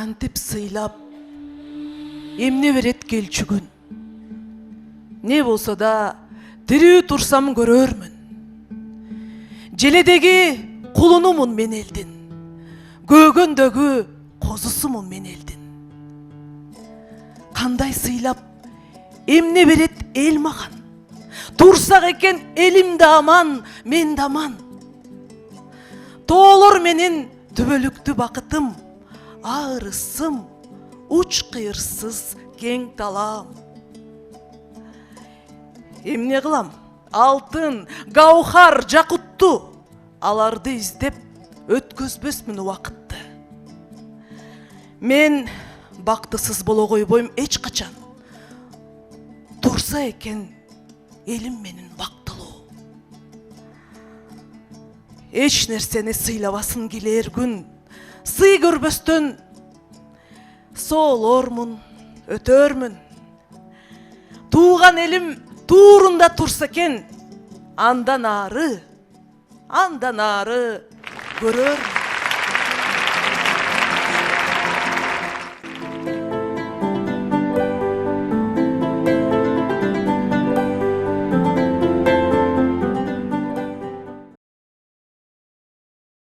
кантип сыйлап, эмне берет келчүгүн. Не болсо да тирүү турсам көрөрмүн. Желедеги кулунумун мен элдин, көөгөндөгү козусумун мен элдин. Кандай сыйлап, эмне берет эл маган? Турсак экен элим да аман, мен да аман. Тоолор менен түбөлүктүү бакытым, аарысым, уч кыйырсыз кең талаам. Эмне кылам? Алтын, гаухар, жакутту, аларды издеп өткөзбөсмүн убакытты. Мен бактысыз боло койбойм эч качан. Турса экен элим менен бактылуу. Эч нерсени сыйлабасын келер күн, сый көрбөстөн соолормун, өтөрмүн. Тууган элим туурунда турса экен, андан ары көрөрмүн.